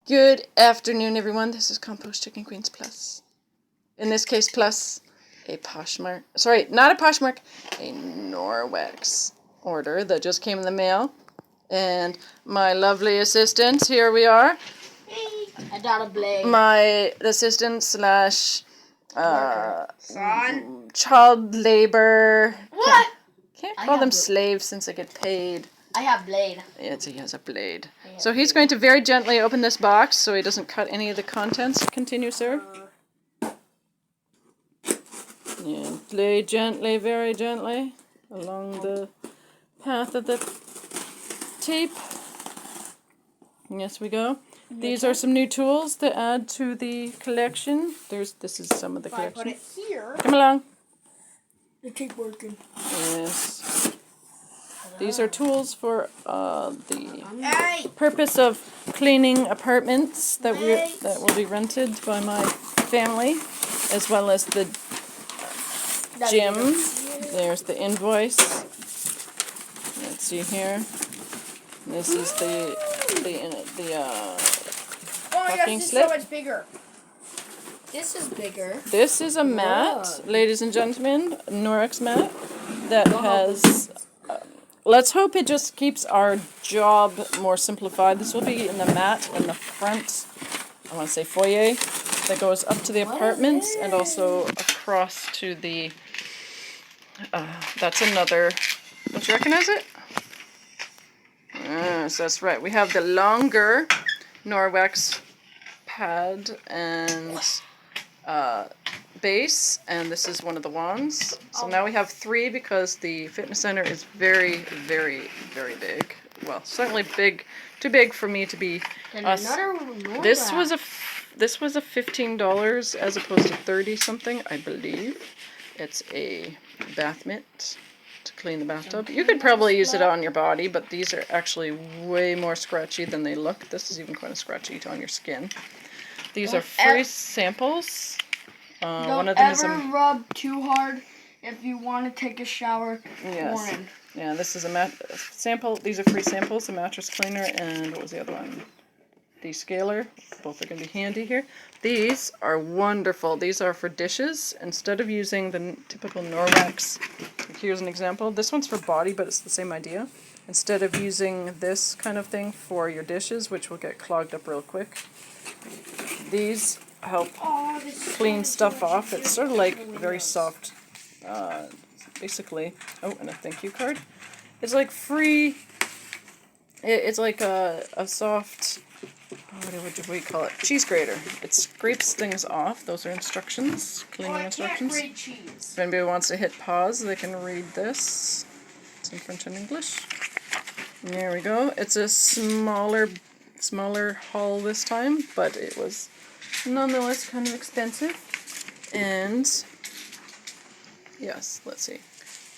Good afternoon, everyone. This is Compost Chicken Queens Plus. In this case, plus a Poshmark. Sorry, not a Poshmark, a Norwex order that just came in the mail. And my lovely assistant, here we are. Hey, I got a blade. My assistant slash child labor. What? Can't call them slaves since they get paid. I have blade. Yes, he has a blade. So he's going to very gently open this box so he doesn't cut any of the contents. Continue, sir. And play gently, very gently, along the path of the tape. Yes, we go. These are some new tools to add to the collection. This is some of the collection. I put it here. Come along. The tape working. Yes. These are tools for the purpose of cleaning apartments that will be rented by my family, as well as the gym. There's the invoice. Let's see here. This is the packing slip. So much bigger. This is bigger. This is a mat, ladies and gentlemen, Norwex mat that has. Let's hope it just keeps our job more simplified. This will be in the mat in the front, I want to say foyer, that goes up to the apartments and also across to the, that's another, don't you recognize it? Yes, that's right. We have the longer Norwex pad and base, and this is one of the wands. So now we have 3 because the fitness center is very, very, very big. Well, certainly big, too big for me to be us. This was a $15 as opposed to 30 something, I believe. It's a bath mitt to clean the bathtub. You could probably use it on your body, but these are actually way more scratchy than they look. This is even kind of scratchy on your skin. These are free samples. One of them is rub too hard if you want to take a shower. Yes. Yeah, this is a sample. These are free samples, a Mattress Cleaner, and what was the other one? Descaler. Both are going to be handy here. These are wonderful. These are for dishes. Instead of using the typical Norwex, here's an example. This one's for body, but it's the same idea. Instead of using this kind of thing for your dishes, which will get clogged up real quick, these help clean stuff off. It's sort of like very soft, basically. Oh, and a thank you card. It's like free. It's like a soft, what do we call it? Cheese grater. It scrapes things off. Those are instructions, cleaning instructions. If anybody wants to hit pause, they can read this. It's in French and English. There we go. It's a smaller haul this time, but it was nonetheless kind of expensive. And yes, let's see.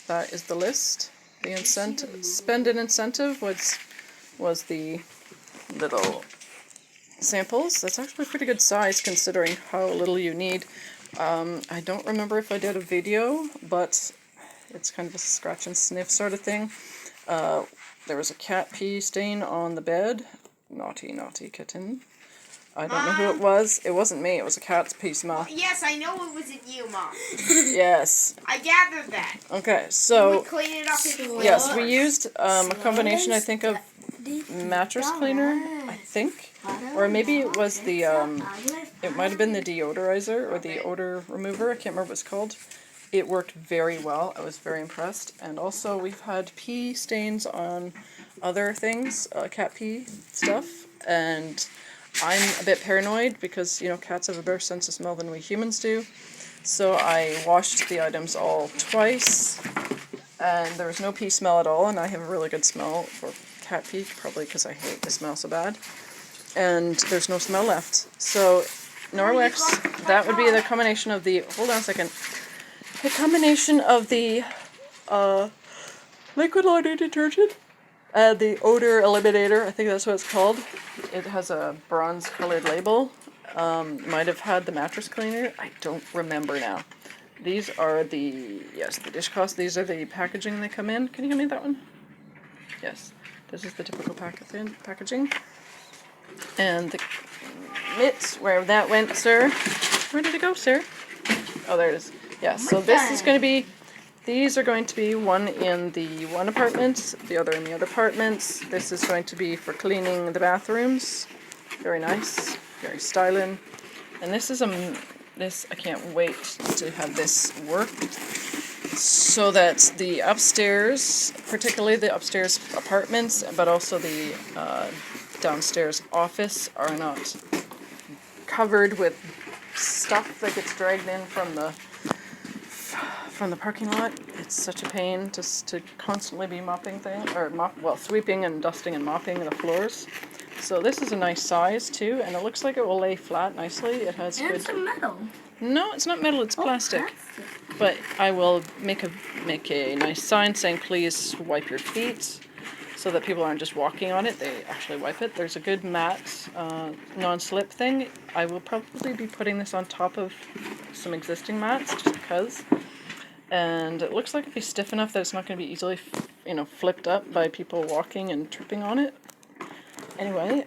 That is the list. The incentive, spend an incentive was the little samples. That's actually a pretty good size considering how little you need. I don't remember if I did a video, but it's kind of a scratch and sniff sort of thing. There was a cat pee stain on the bed. Naughty, naughty kitten. I don't know who it was. It wasn't me. It was a cat's pee smell. Well, yes, I know it wasn't you, Mom. Yes. I gathered that. Okay, so You would clean it up in yes, we used a combination, I think, of Mattress Cleaner, I think, or maybe it was the it might have been the deodorizer or the odor remover. I can't remember what it's called. It worked very well. I was very impressed. And also, we've had pee stains on other things, cat pee stuff, and I'm a bit paranoid because, you know, cats have a better sense of smell than we humans do. So I washed the items all twice, and there was no pee smell at all, and I have a really good smell for cat pee, probably because I hate the smell so bad. And there's no smell left. So Norwex, that would be the combination of the, hold on a second, the combination of the liquid laundry detergent, the odor eliminator, I think that's what it's called. It has a bronze colored label. Might have had the Mattress Cleaner. I don't remember now. These are the dish cloths. These are the packaging they come in. Can you give me that one? Yes. This is the typical packaging. And Mitt, where that went, sir. Where did it go, sir? Oh, there it is. Yeah, so this is going to be, these are going to be one in the one apartment, the other in the other apartments. This is going to be for cleaning the bathrooms. Very nice, very styling. And this is I can't wait to have this worked so that the upstairs, particularly the upstairs apartments, but also the downstairs office, are not covered with stuff that gets dragged in from the parking lot. It's such a pain just to constantly be mopping things, or sweeping and dusting and mopping the floors. So this is a nice size too, and it looks like it will lay flat nicely. It has And good. it's a metal. No, it's not metal. It's plastic. Plastic. But I will make a nice sign saying please wipe your feet, so that people aren't just walking on it. They actually wipe it. There's a good matte non-slip thing. I will probably be putting this on top of some existing mats just because. And it looks like it'll be stiff enough that it's not going to be easily, flipped up by people walking and tripping on it. Anyway,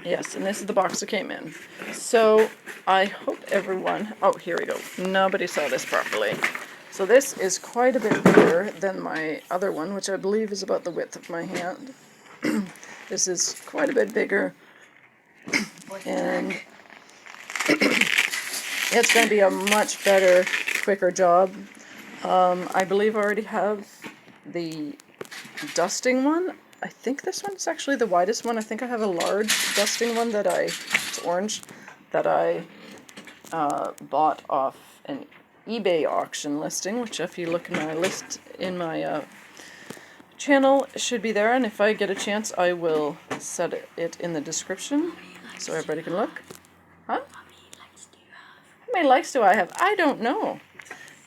yes, and this is the box that came in. So I hope everyone, oh, here we go. Nobody saw this properly. So this is quite a bit bigger than my other one, which I believe is about the width of my hand. This is quite a bit bigger. And it's going to be a much better, quicker job. I believe I already have the dusting one. I think this one's actually the widest one. I think I have a large dusting one it's orange, that I bought off an eBay auction listing, which if you look in my list in my channel, it should be there. And if I get a chance, I will set it in the description so everybody can look. Huh? How many likes do I have? I don't know.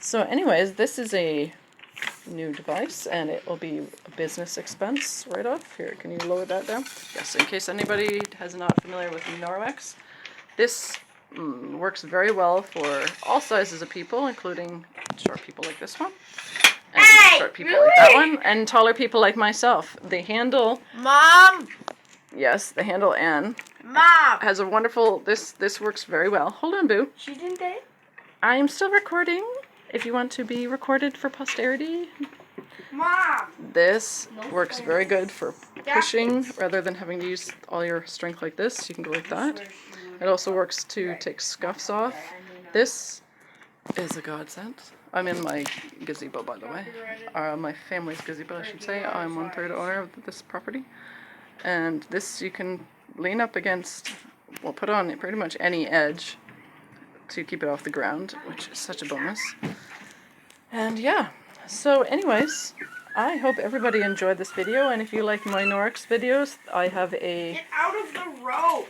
So anyways, this is a new device, and it will be a business expense right off. Here, can you lower that down? Yes, in case anybody is not familiar with Norwex, this works very well for all sizes of people, including short people like this one, and short people like that one, and taller people like myself. The handle, Mom! yes, the handle N Mom! has a wonderful, this works very well. Hold on, Boo. She didn't say it? I am still recording. If you want to be recorded for posterity, Mom! this works very good for pushing rather than having to use all your strength like this. You can go like that. It also works to take scuffs off. This is a godsend. I'm in my gazebo, by the way. My family's gazebo, I should say. I'm 1/3 owner of this property. And this you can lean up against, well, put on pretty much any edge to keep it off the ground, which is such a bonus. And yeah, so anyways, I hope everybody enjoyed this video, and if you like my Norwex videos, I have a Get out of the road!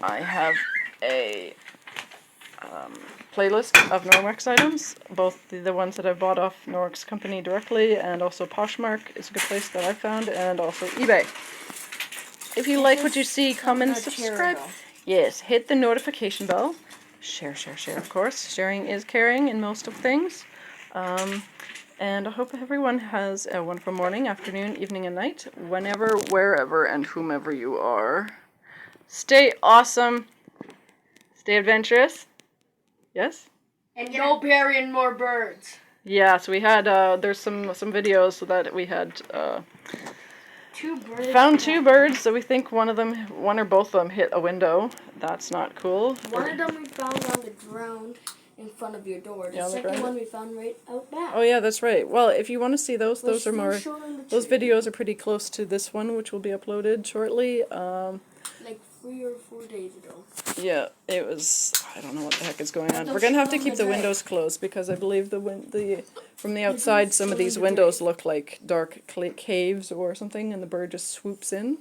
playlist of Norwex items, both the ones that I've bought off Norwex company directly, and also Poshmark is a good place that I found, and also eBay. If you like what you see, comment, subscribe. Yes, hit the notification bell. Share, of course. Sharing is caring in most of things. And I hope everyone has a wonderful morning, afternoon, evening, and night, whenever, wherever, and whomever you are. Stay awesome. Stay adventurous. Yes? And go burying more birds. Yeah, so we had, there's some videos so that we had, 2 birds. found 2 birds, so we think one or both of them hit a window. That's not cool. One of them we found on the ground in front of your door. The second one we found right out back. Oh yeah, that's right. Well, if you want to see those are more, those videos are pretty close to this one, which will be uploaded shortly. Like 3 or 4 days ago. Yeah, it was, I don't know what the heck is going on. We're going to have to keep the windows closed because I believe from the outside some of these windows look like dark caves or something, and the bird just swoops in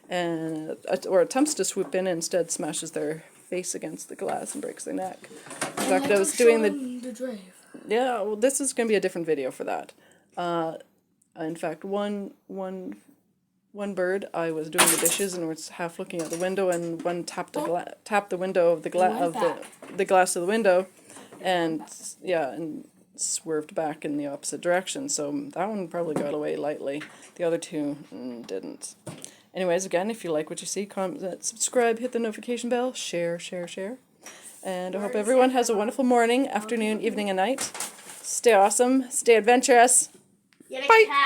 and or attempts to swoop in and instead smashes their face against the glass and breaks their neck. In fact, I was doing the drive. Yeah, well, this is going to be a different video for that. In fact, one bird, I was doing the dishes and was half looking out the window, and one tapped the window of the glass of the window, and swerved back in the opposite direction. So that one probably got away lightly. The other 2 didn't. Anyways, again, if you like what you see, comment, subscribe, hit the notification bell, share. And I hope everyone has a wonderful morning, afternoon, evening, and night. Stay awesome. Stay adventurous. Get a Bye. cat.